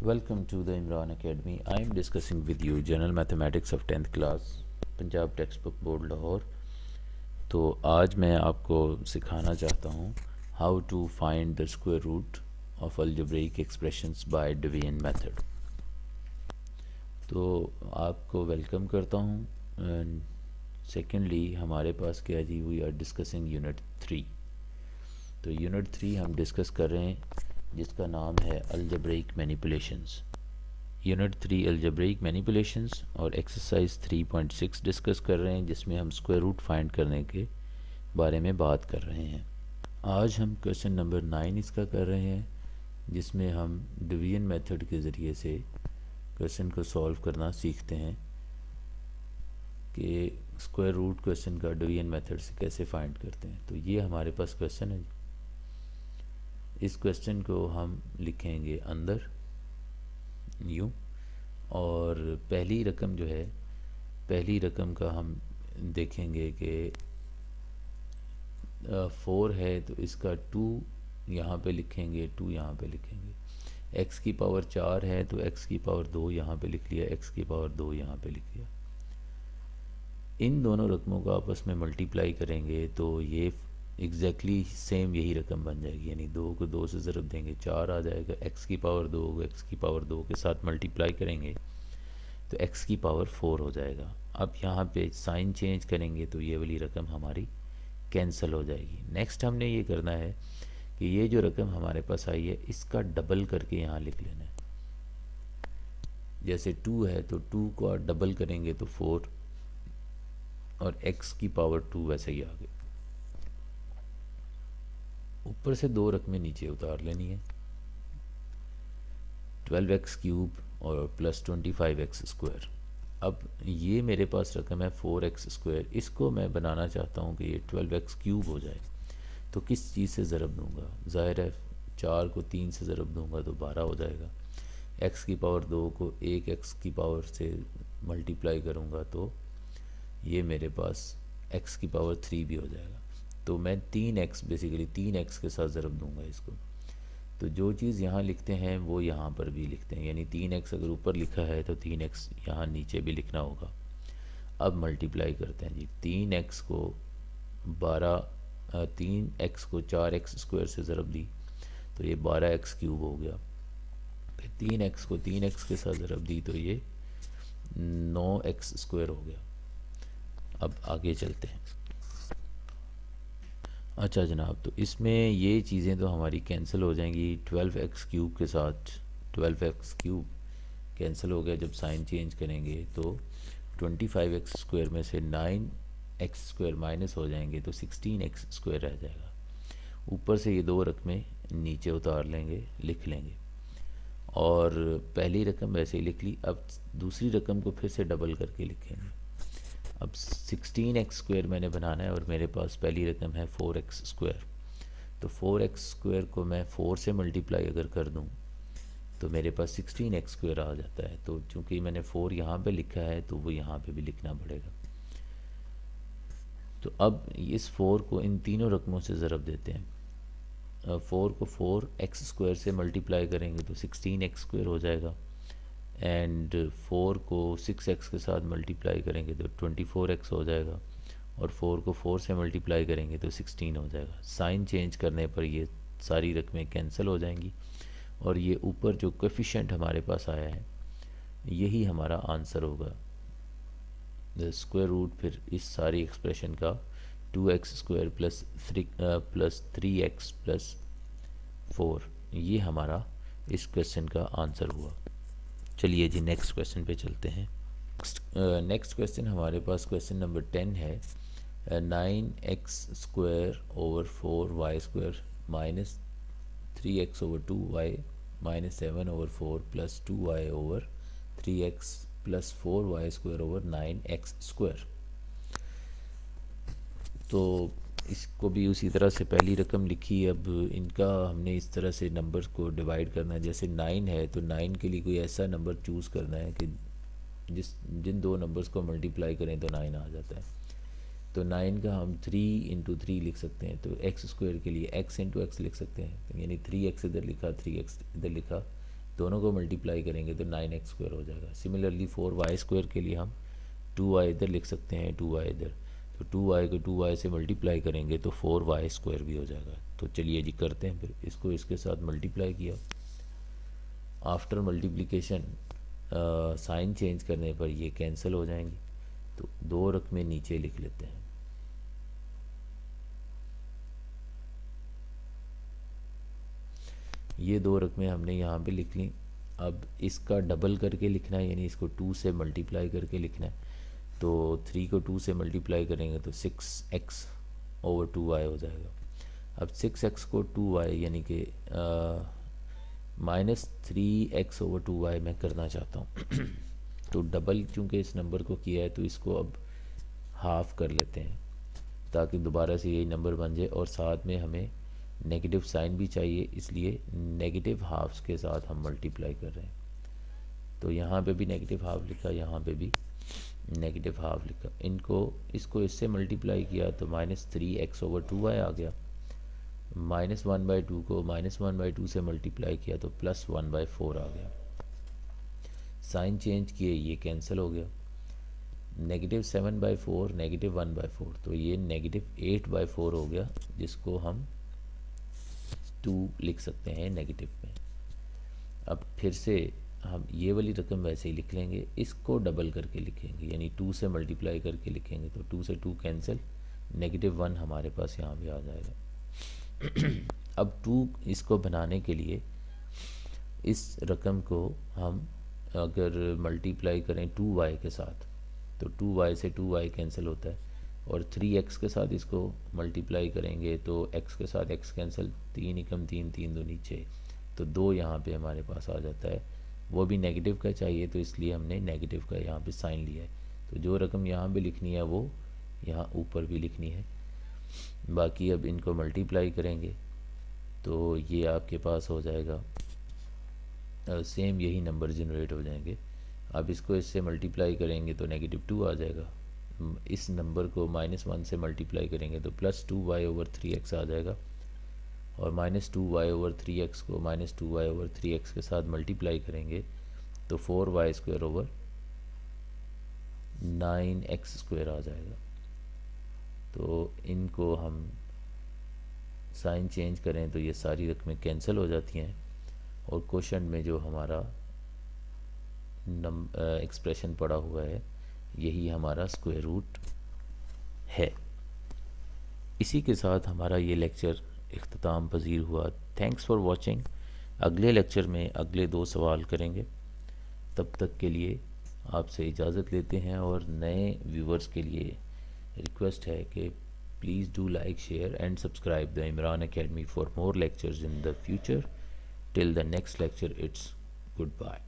Welcome to the Imran Academy. I am discussing with you General Mathematics of 10th class Punjab text book board Lahore. तो आज मैं आपको सिखाना चाहता हूँ how to find the square root of algebraic expressions by division method. तो आपको welcome करता हूँ। एंड सेकेंडली हमारे पास क्या जी, वी आर डिस्कसिंग यूनिट 3। तो यूनिट 3 हम डिस्कस कर रहे हैं जिसका नाम है algebraic manipulations. Unit 3 algebraic manipulations और एक्सरसाइज 3.6 डिस्कस कर रहे हैं जिसमें हम स्क्वायर रूट फाइंड करने के बारे में बात कर रहे हैं। आज हम क्वेश्चन नंबर 9 इसका कर रहे हैं जिसमें हम डिवीजन मेथड के ज़रिए से क्वेश्चन को सॉल्व करना सीखते हैं कि स्क्वायर रूट क्वेश्चन का डिवीजन मेथड से कैसे फाइंड करते हैं। तो ये हमारे पास क्वेश्चन है। इस क्वेश्चन को हम लिखेंगे अंदर यूँ, और पहली रकम जो है, पहली रकम का हम देखेंगे कि 4 है तो इसका 2 यहाँ पे लिखेंगे, 2 यहाँ पे लिखेंगे। x की पावर 4 है तो x की पावर 2 यहाँ पे लिख लिया, x की पावर 2 यहाँ पे लिख लिया। इन दोनों रकमों को आपस में मल्टीप्लाई करेंगे तो ये एग्जैक्टली सेम यही रकम बन जाएगी, यानी 2 को 2 से ज़रब देंगे 4 आ जाएगा। x की पावर 2 को x की पावर 2 के साथ मल्टीप्लाई करेंगे तो x की पावर 4 हो जाएगा। अब यहाँ पे साइन चेंज करेंगे तो ये वाली रकम हमारी कैंसिल हो जाएगी। नेक्स्ट हमने ये करना है कि ये जो रकम हमारे पास आई है इसका डबल करके यहाँ लिख लेना है। जैसे 2 है तो 2 को डबल करेंगे तो 4 और x की पावर 2 वैसे ही आ गई। ऊपर से 2 रकमें नीचे उतार लेनी है, 12x क्यूब और प्लस 25x स्क्वायर। अब ये मेरे पास रकम है 4x स्क्वायर, इसको मैं बनाना चाहता हूँ कि ये 12x क्यूब हो जाए। तो किस चीज़ से ज़रब दूँगा? ज़ाहिर है 4 को 3 से ज़रब दूँगा तो 12 हो जाएगा। x की पावर 2 को 1x की पावर से मल्टीप्लाई करूँगा तो ये मेरे पास x की पावर 3 भी हो जाएगा। तो मैं 3x बेसिकली 3x के साथ ज़रब दूँगा इसको। तो जो चीज़ यहाँ लिखते हैं वो यहाँ पर भी लिखते हैं, यानी 3x अगर ऊपर लिखा है तो 3x यहाँ नीचे भी लिखना होगा। अब मल्टीप्लाई करते हैं जी, 3x को 3x को 4x स्क्वायर से ज़रब दी तो ये 12x क्यूब हो गया। फिर 3x को 3x के साथ ज़रब दी तो ये 9x स्क्वायर हो गया। अब आगे चलते हैं। अच्छा जनाब, तो इसमें ये चीज़ें तो हमारी कैंसिल हो जाएंगी। 12x क्यूब के साथ 12x क्यूब कैंसिल हो गया जब साइन चेंज करेंगे, तो 25x स्क्वायर में से 9x स्क्वायर माइनस हो जाएंगे तो 16x स्क्वायर रह जाएगा। ऊपर से ये 2 रकमें नीचे उतार लेंगे, लिख लेंगे, और पहली रकम वैसे ही लिख ली। अब दूसरी रकम को फिर से डबल करके लिखेंगे। अब 16x स्क्वायर मैंने बनाना है और मेरे पास पहली रकम है 4x स्क्वायर। तो 4x स्क्वायर को मैं 4 से मल्टीप्लाई अगर कर दूं तो मेरे पास 16x स्क्वायर आ जाता है। तो चूंकि मैंने 4 यहाँ पे लिखा है तो वो यहाँ पे भी लिखना पड़ेगा। तो अब इस 4 को इन तीनों रकमों से ज़रब देते हैं। 4 को 4x स्क्वायर से मल्टीप्लाई करेंगे तो 16x स्क्वायर हो जाएगा, एंड 4 को 6x के साथ मल्टीप्लाई करेंगे तो 24x हो जाएगा, और 4 को 4 से मल्टीप्लाई करेंगे तो 16 हो जाएगा। साइन चेंज करने पर ये सारी रकमें कैंसिल हो जाएंगी और ये ऊपर जो कोएफिशिएंट हमारे पास आया है यही हमारा आंसर होगा। द स्क्वायर रूट फिर इस सारी एक्सप्रेशन का 2x square plus 3x plus 4, ये हमारा इस क्वेश्चन का आंसर हुआ। चलिए जी नेक्स्ट क्वेश्चन पे चलते हैं। नेक्स्ट क्वेश्चन हमारे पास क्वेश्चन नंबर 10 है। 9x square over 4y square minus 3x over 2y minus 7 over 4 plus 2y over 3x plus 4y square over 9x square. तो इसको भी उसी तरह से पहली रकम लिखी। अब इनका हमने इस तरह से नंबर्स को डिवाइड करना है। जैसे 9 है तो 9 के लिए कोई ऐसा नंबर चूज़ करना है कि जिन 2 नंबर्स को मल्टीप्लाई करें तो 9 आ जाता है। तो 9 का हम 3 इंटू 3 लिख सकते हैं। तो एक्स स्क्वायर के लिए x इंटू एक्स लिख सकते हैं, तो यानी 3x इधर लिखा 3x इधर लिखा दोनों को मल्टीप्लाई करेंगे तो 9x² हो जाएगा। सिमिलरली 4y² के लिए हम 2y इधर लिख सकते हैं, 2y इधर, तो 2y को 2y से मल्टीप्लाई करेंगे तो 4y² भी हो जाएगा। तो चलिए जी करते हैं, फिर इसको इसके साथ मल्टीप्लाई किया। आफ्टर मल्टीप्लिकेशन साइन चेंज करने पर ये कैंसिल हो जाएंगी, तो 2 रकमें नीचे लिख लेते हैं। ये 2 रकमें हमने यहाँ पे लिख ली। अब इसका डबल करके लिखना है, यानी इसको 2 से मल्टीप्लाई करके लिखना है। तो 3 को 2 से मल्टीप्लाई करेंगे तो 6x/2y हो जाएगा। अब 6x को 2y यानी कि -3x/2y मैं करना चाहता हूँ तो डबल चूँकि इस नंबर को किया है तो इसको अब हाफ कर लेते हैं ताकि दोबारा से यही नंबर बन जाए, और साथ में हमें नेगेटिव साइन भी चाहिए, इसलिए नेगेटिव हाफ्स के साथ हम मल्टीप्लाई कर रहे हैं। तो यहाँ पे भी नेगेटिव हाफ लिखा, यहाँ पे भी नेगेटिव हाफ लिखा। इसको इससे मल्टीप्लाई किया तो -3x/2y आ गया। -1/2 को -1/2 से मल्टीप्लाई किया तो +1/4 आ गया। साइन चेंज किए, ये कैंसिल हो गया। -7/4 -1/4, तो ये -8/4 हो गया, जिसको हम 2 लिख सकते हैं नेगेटिव में। अब फिर से हम ये वाली रकम वैसे ही लिख लेंगे, इसको डबल करके लिखेंगे, यानी 2 से मल्टीप्लाई करके लिखेंगे तो 2 से 2 कैंसिल, -1 हमारे पास यहाँ पे आ जाएगा। अब 2 इसको बनाने के लिए इस रकम को हम अगर मल्टीप्लाई करें 2y के साथ तो 2y से 2y कैंसिल होता है, और 3x के साथ इसको मल्टीप्लाई करेंगे तो x के साथ x कैंसिल, 3 एकम 3, 3 दूनी 6, तो 2 यहाँ पे हमारे पास आ जाता है। वो भी नेगेटिव का चाहिए तो इसलिए हमने नेगेटिव का यहाँ पे साइन लिया है। तो जो रकम यहाँ पे लिखनी है वो यहाँ ऊपर भी लिखनी है। बाकी अब इनको मल्टीप्लाई करेंगे तो ये आपके पास हो जाएगा, सेम यही नंबर जनरेट हो जाएंगे। अब इसको इससे मल्टीप्लाई करेंगे तो -2 आ जाएगा। इस नंबर को -1 से मल्टीप्लाई करेंगे तो +2y/3x आ जाएगा, और -2y/3x को -2y/3x के साथ मल्टीप्लाई करेंगे तो 4y²/9x² आ जाएगा। तो इनको हम साइन चेंज करें तो ये सारी रकमें कैंसिल हो जाती हैं, और क्वेश्चन में जो हमारा एक्सप्रेशन पड़ा हुआ है यही हमारा स्क्वायर रूट है। इसी के साथ हमारा ये लेक्चर इख्तिताम पजीर हुआ। Thanks for watching. अगले लेक्चर में अगले 2 सवाल करेंगे। तब तक के लिए आपसे इजाज़त लेते हैं, और नए व्यूवर्स के लिए रिक्वेस्ट है कि please do like, share and subscribe the Imran academy for more lectures in the future. Till the next lecture, it's goodbye.